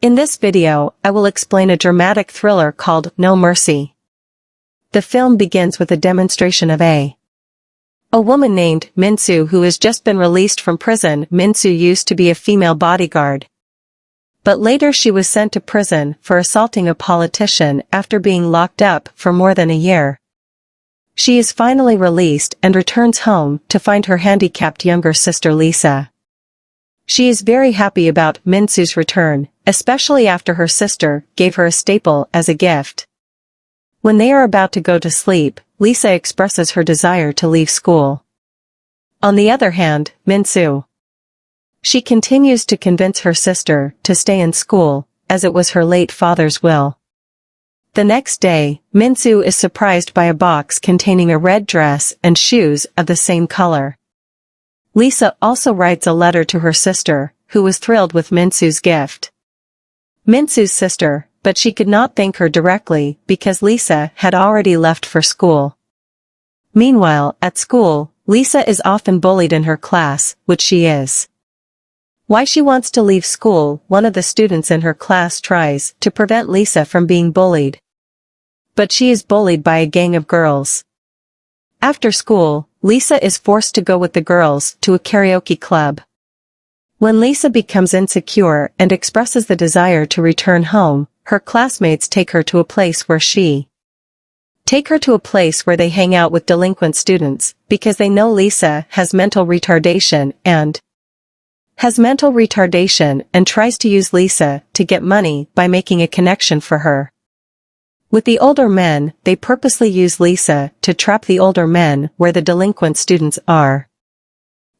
In this video, I will explain a dramatic thriller called No Mercy. The film begins with a demonstration of a woman named Minsu who has just been released from prison. Minsu used to be a female bodyguard. But later she was sent to prison for assaulting a politician after being locked up for more than a year. She is finally released and returns home to find her handicapped younger sister Lisa. She is very happy about Minsu's return, especially after her sister gave her a staple as a gift. When they are about to go to sleep, Lisa expresses her desire to leave school. On the other hand, Minsu. She continues to convince her sister to stay in school, as it was her late father's will. The next day, Minsu is surprised by a box containing a red dress and shoes of the same color. Lisa also writes a letter to her sister, who was thrilled with Minsu's gift. Minsu's sister, but she could not thank her directly because Lisa had already left for school. Meanwhile, at school, Lisa is often bullied in her class, which she is. Why she wants to leave school, one of the students in her class tries to prevent Lisa from being bullied. But she is bullied by a gang of girls. After school, Lisa is forced to go with the girls to a karaoke club. When Lisa becomes insecure and expresses the desire to return home, her classmates take her to a place where they hang out with delinquent students, because they know Lisa has mental retardation and tries to use Lisa to get money by making a connection for her. With the older men, they purposely use Lisa to trap the older men where the delinquent students are.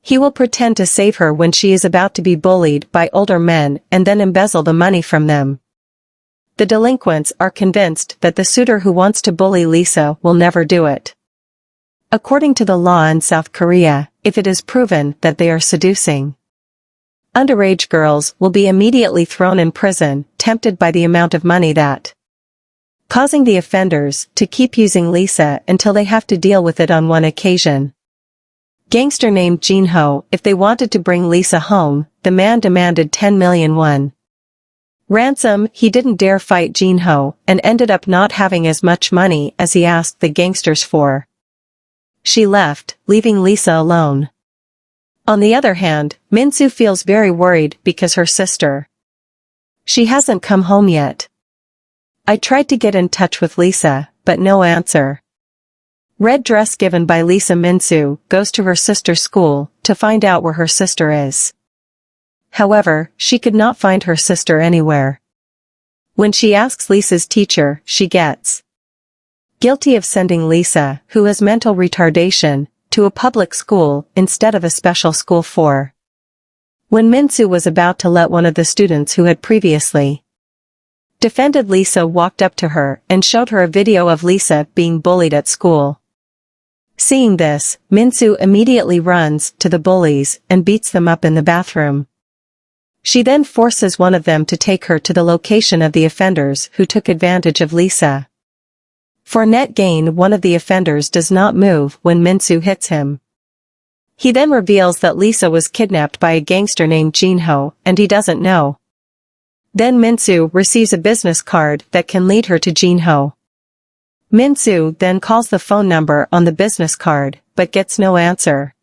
He will pretend to save her when she is about to be bullied by older men and then embezzle the money from them. The delinquents are convinced that the suitor who wants to bully Lisa will never do it. According to the law in South Korea, if it is proven that they are seducing underage girls, will be immediately thrown in prison, tempted by the amount of money that causing the offenders to keep using Lisa until they have to deal with it. On one occasion, gangster named Jinho, if they wanted to bring Lisa home, the man demanded 10 million won ransom. He didn't dare fight Jinho and ended up not having as much money as he asked the gangsters for. She left, leaving Lisa alone. On the other hand, Minsu feels very worried because her sister, she hasn't come home yet. I tried to get in touch with Lisa, but no answer. Red dress given by Lisa. Minsu goes to her sister's school to find out where her sister is. However, she could not find her sister anywhere. When she asks Lisa's teacher, she gets guilty of sending Lisa, who has mental retardation, to a public school instead of a special school for. When Minsu was about to let one of the students who had previously defended Lisa walked up to her and showed her a video of Lisa being bullied at school. Seeing this, Minsu immediately runs to the bullies and beats them up in the bathroom. She then forces one of them to take her to the location of the offenders who took advantage of Lisa. For net gain, one of the offenders does not move when Minsu hits him. He then reveals that Lisa was kidnapped by a gangster named Jinho, and he doesn't know. Then Minsu receives a business card that can lead her to Jinho. Minsu then calls the phone number on the business card, but gets no answer.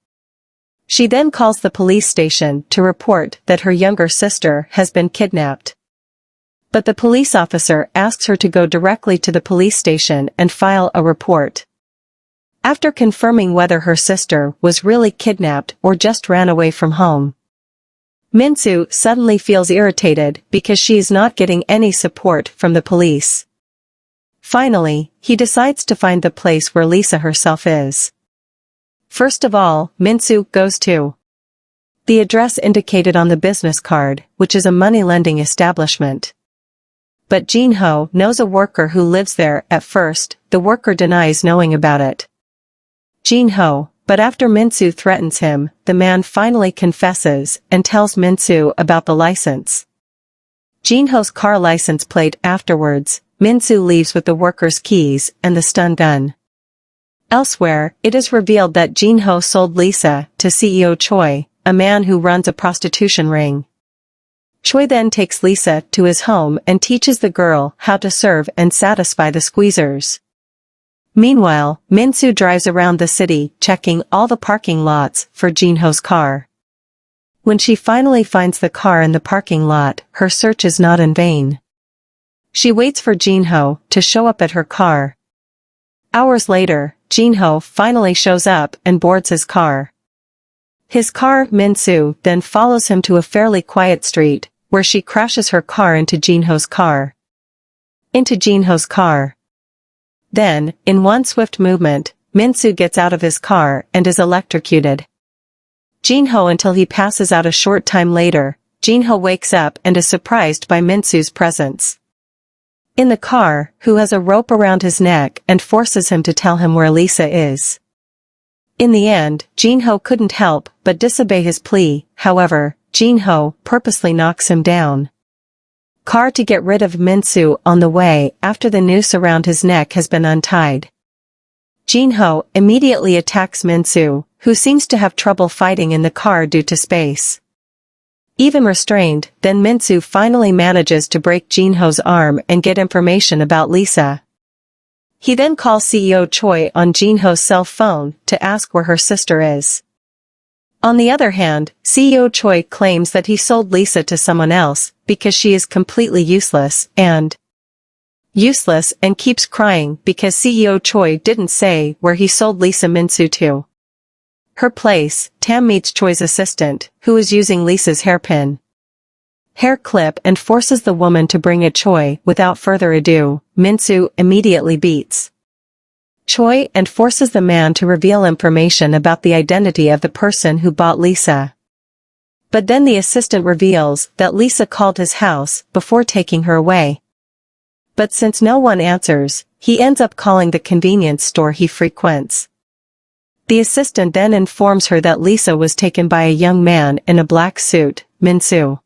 She then calls the police station to report that her younger sister has been kidnapped. But the police officer asks her to go directly to the police station and file a report. After confirming whether her sister was really kidnapped or just ran away from home, Minsu suddenly feels irritated because she is not getting any support from the police. Finally, he decides to find the place where Lisa herself is. First of all, Minsu goes to the address indicated on the business card, which is a money-lending establishment. But Jinho knows a worker who lives there. At first, the worker denies knowing about it. But after Minsu threatens him, the man finally confesses and tells Minsu about the license. Jinho's car license plate. Afterwards, Minsu leaves with the worker's keys and the stun gun. Elsewhere, it is revealed that Jinho sold Lisa to CEO Choi, a man who runs a prostitution ring. Choi then takes Lisa to his home and teaches the girl how to serve and satisfy the squeezers. Meanwhile, Min-soo drives around the city checking all the parking lots for Jin-ho's car. When she finally finds the car in the parking lot, her search is not in vain. She waits for Jin-ho to show up at her car. Hours later, Jin-ho finally shows up and boards his car. His car, Min-soo, then follows him to a fairly quiet street, where she crashes her car into Jin-ho's car. Then, in one swift movement, Min-soo gets out of his car and is electrocuted. Jin-ho until he passes out a short time later. Jin-ho wakes up and is surprised by Min-soo's presence in the car, who has a rope around his neck and forces him to tell him where Lisa is. In the end, Jin-ho couldn't help but disobey his plea. However, Jin-ho purposely knocks him down. Car to get rid of Min-soo on the way after the noose around his neck has been untied. Jin-ho immediately attacks Min-soo, who seems to have trouble fighting in the car due to space. Even restrained, then Min-soo finally manages to break Jin-ho's arm and get information about Lisa. He then calls CEO Choi on Jin-ho's cell phone to ask where her sister is. On the other hand, CEO Choi claims that he sold Lisa to someone else because she is completely useless and keeps crying because CEO Choi didn't say where he sold Lisa Min-soo to. Her place, Tam meets Choi's assistant, who is using Lisa's hair clip and forces the woman to bring it Choi. Without further ado, Min-soo immediately beats Choi and forces the man to reveal information about the identity of the person who bought Lisa. But then the assistant reveals that Lisa called his house before taking her away. But since no one answers, he ends up calling the convenience store he frequents. The assistant then informs her that Lisa was taken by a young man in a black suit, Min-soo.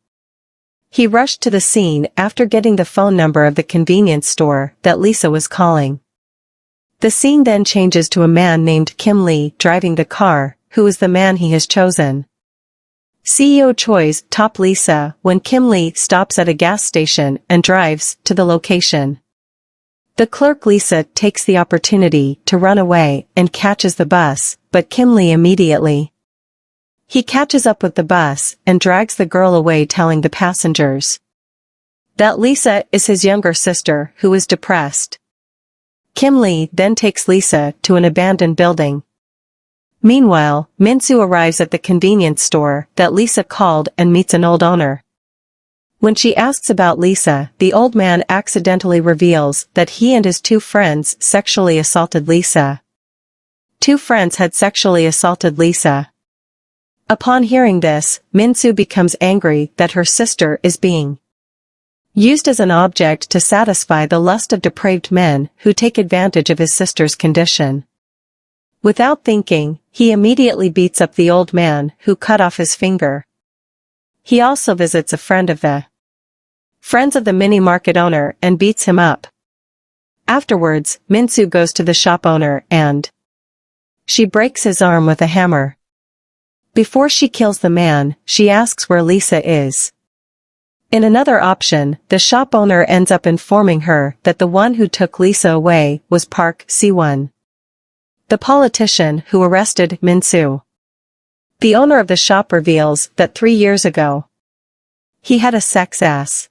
He rushed to the scene after getting the phone number of the convenience store that Lisa was calling. The scene then changes to a man named Kim Lee driving the car, who is the man he has chosen. CEO Choi's top Lisa when Kim Lee stops at a gas station and drives to the location. The clerk Lisa takes the opportunity to run away and catches the bus, but Kim Lee immediately. He catches up with the bus and drags the girl away, telling the passengers that Lisa is his younger sister who is depressed. Kim Lee then takes Lisa to an abandoned building. Meanwhile, Min-soo arrives at the convenience store that Lisa called and meets an old owner. When she asks about Lisa, the old man accidentally reveals that he and his two friends sexually assaulted Lisa. Two friends had sexually assaulted Lisa. Upon hearing this, Min-soo becomes angry that her sister is being used as an object to satisfy the lust of depraved men who take advantage of his sister's condition. Without thinking, he immediately beats up the old man who cut off his finger. He also visits a friend of the mini-market owner and beats him up. Afterwards, Min-soo goes to the shop owner and she breaks his arm with a hammer. Before she kills the man, she asks where Lisa is. In another option, the shop owner ends up informing her that the one who took Lisa away was Park Si-won, the politician who arrested Min-soo. The owner of the shop reveals that 3 years ago, he had a sex ass.